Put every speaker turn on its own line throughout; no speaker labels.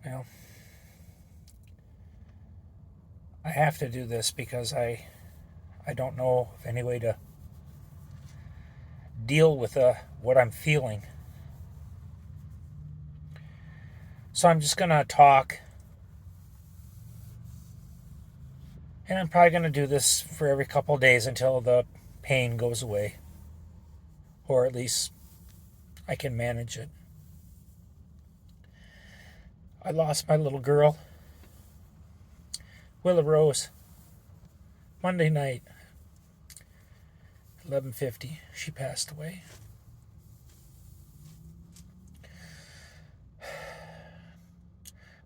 Well, I have to do this because I don't know of any way to deal with what I'm feeling. So I'm just gonna talk, and I'm probably gonna do this for every couple of days until the pain goes away, or at least I can manage it. I lost my little girl, Willa Rose, Monday night, 11:50. She passed away.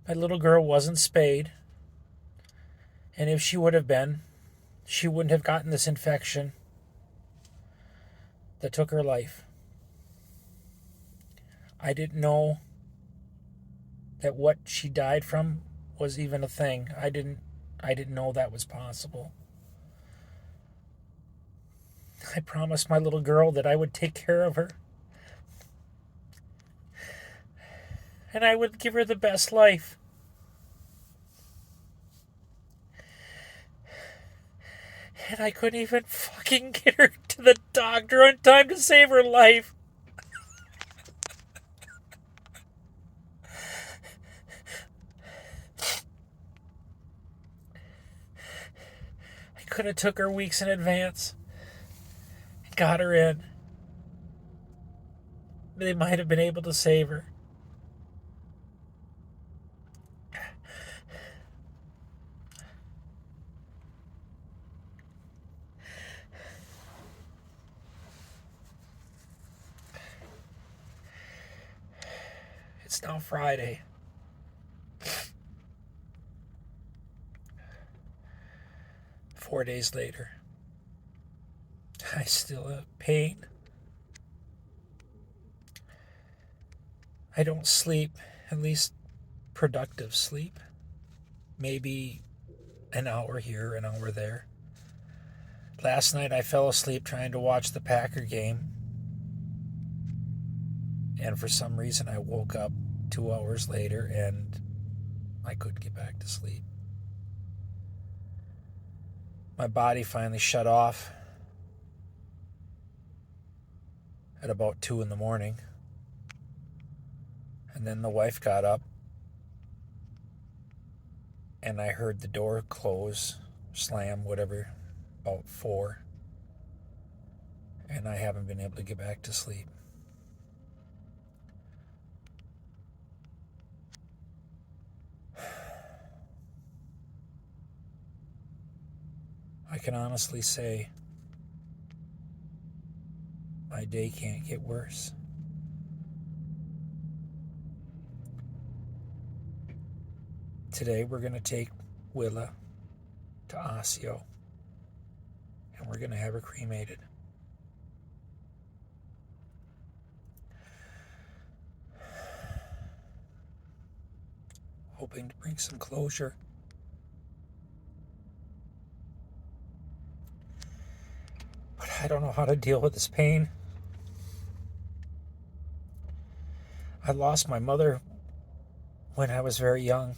My little girl wasn't spayed, and if she would have been, she wouldn't have gotten this infection that took her life. I didn't know that what she died from was even a thing. I didn't know that was possible. I promised my little girl that I would take care of her and I would give her the best life. And I couldn't even fucking get her to the doctor on time to save her life. I could have took her weeks in advance and got her in. They might have been able to save her. It's now Friday. 4 days later. I still have pain. I don't sleep, at least productive sleep. Maybe an hour here, an hour there. Last night I fell asleep trying to watch the Packer game. And for some reason I woke up 2 hours later and I couldn't get back to sleep. My body finally shut off at about 2 in the morning. And then the wife got up and I heard the door close, slam, whatever, about 4. And I haven't been able to get back to sleep. I can honestly say my day can't get worse. Today we're going to take Willa to Osseo and we're going to have her cremated. Hoping to bring some closure. But I don't know how to deal with this pain. I lost my mother when I was very young.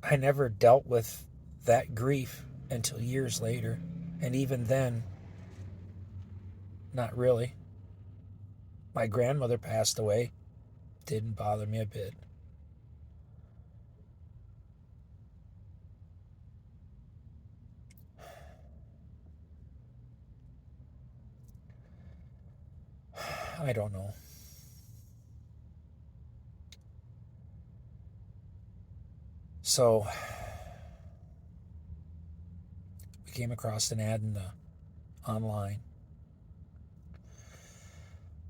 I never dealt with that grief until years later. And even then, not really. My grandmother passed away. Didn't bother me a bit. I don't know. So, we came across an ad in the online.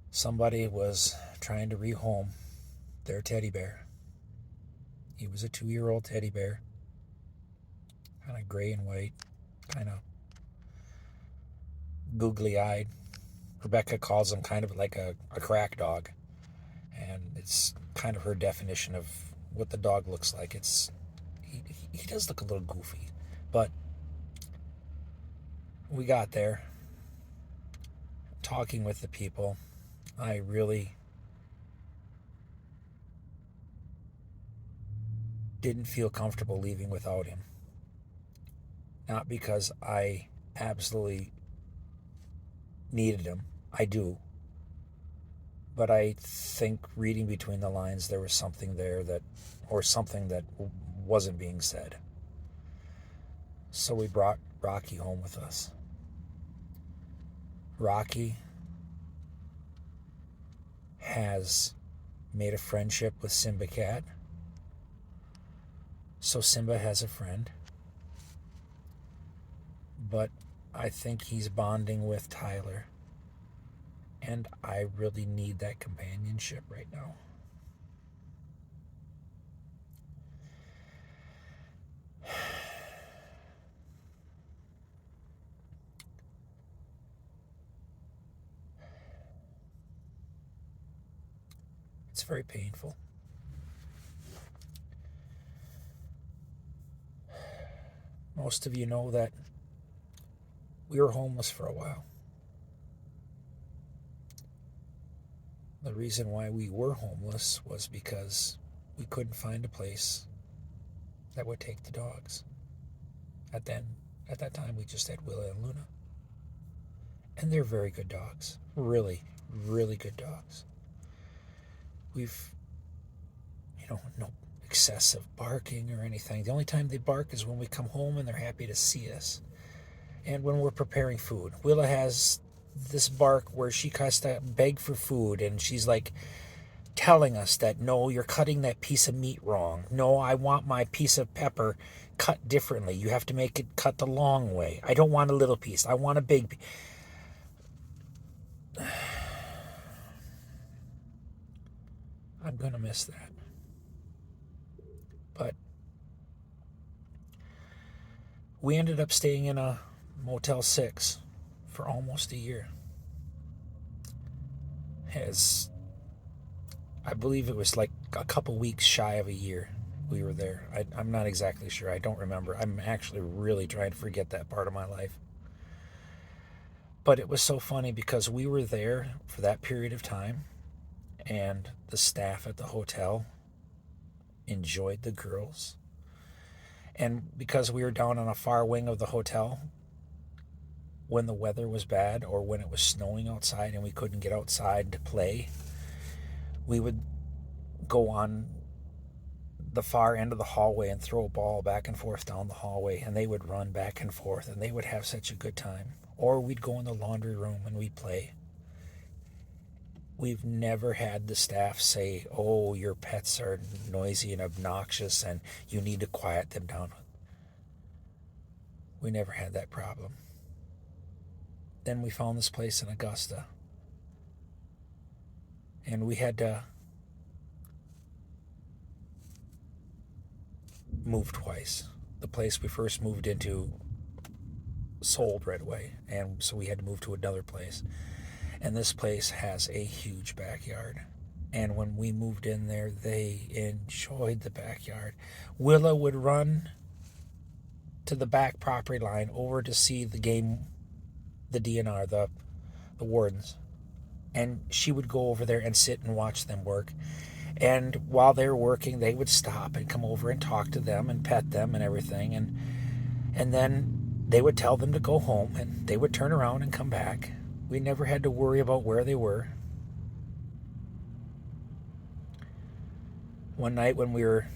Somebody was trying to rehome their teddy bear. He was a 2-year-old teddy bear, kind of gray and white, kind of googly eyed. Rebecca calls him kind of like a crack dog, and it's kind of her definition of what the dog looks like. He does look a little goofy, but we got there talking with the people. I really didn't feel comfortable leaving without him. Not because I absolutely needed him. I do. But I think reading between the lines, there was something there or something that wasn't being said. So we brought Rocky home with us. Rocky has made a friendship with Simba Cat. So Simba has a friend. But I think he's bonding with Tyler. And I really need that companionship right now. It's very painful. Most of you know that we were homeless for a while. The reason why we were homeless was because we couldn't find a place that would take the dogs. At that time, we just had Willa and Luna. And they're very good dogs. Really, really good dogs. We've, no excessive barking or anything. The only time they bark is when we come home and they're happy to see us. And when we're preparing food. Willa has this bark where she has to beg for food, and she's like telling us that, no, you're cutting that piece of meat wrong. No, I want my piece of pepper cut differently. You have to make it cut the long way. I don't want a little piece. I want a big piece. I'm going to miss that. But we ended up staying in a Motel 6 for almost a year. I believe it was like a couple weeks shy of a year we were there. I'm not exactly sure. I don't remember. I'm actually really trying to forget that part of my life. But it was so funny because we were there for that period of time, and the staff at the hotel enjoyed the girls. And because we were down on a far wing of the hotel, when the weather was bad or when it was snowing outside and we couldn't get outside to play, we would go on the far end of the hallway and throw a ball back and forth down the hallway, and they would run back and forth, and they would have such a good time. Or we'd go in the laundry room and we'd play. We've never had the staff say, oh, your pets are noisy and obnoxious and you need to quiet them down. We never had that problem. Then we found this place in Augusta, and we had to move twice. The place we first moved into sold right away, and so we had to move to another place. And this place has a huge backyard. And when we moved in there, they enjoyed the backyard. Willa would run to the back property line over to see the game, the DNR, the wardens. And she would go over there and sit and watch them work. And while they were working, they would stop and come over and talk to them and pet them and everything. And then they would tell them to go home, and they would turn around and come back. We never had to worry about where they were. One night when we were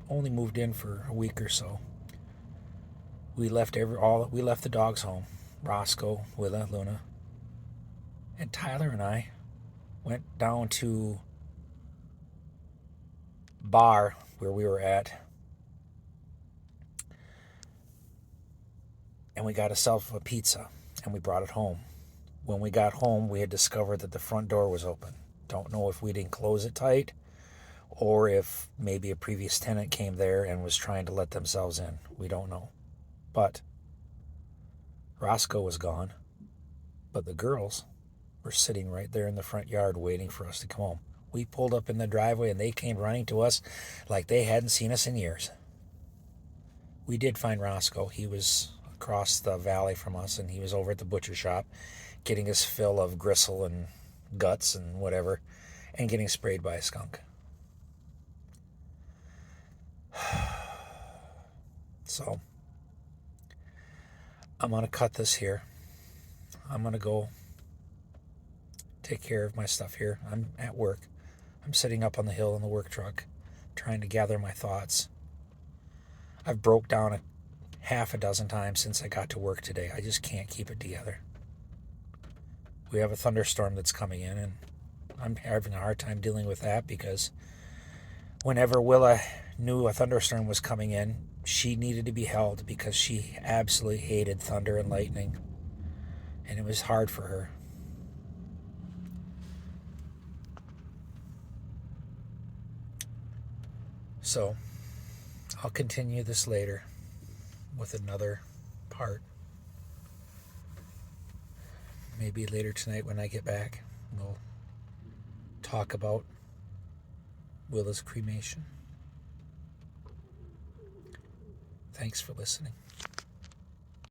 only moved in for a week or so, we left the dogs home. Roscoe, Willa, Luna, and Tyler and I went down to bar where we were at, and we got ourselves a pizza, and we brought it home. When we got home, we had discovered that the front door was open. Don't know if we didn't close it tight or if maybe a previous tenant came there and was trying to let themselves in. We don't know. But Roscoe was gone, but the girls were sitting right there in the front yard waiting for us to come home. We pulled up in the driveway and they came running to us like they hadn't seen us in years. We did find Roscoe. He was across the valley from us, and he was over at the butcher shop getting his fill of gristle and guts and whatever, and getting sprayed by a skunk. So I'm going to cut this here. I'm going to go take care of my stuff here. I'm at work. I'm sitting up on the hill in the work truck trying to gather my thoughts. I've broke down a half a dozen times since I got to work today. I just can't keep it together. We have a thunderstorm that's coming in, and I'm having a hard time dealing with that because whenever Willa knew a thunderstorm was coming in, she needed to be held because she absolutely hated thunder and lightning, and it was hard for her. So I'll continue this later with another part. Maybe later tonight when I get back, we'll talk about Willa's cremation. Thanks for listening.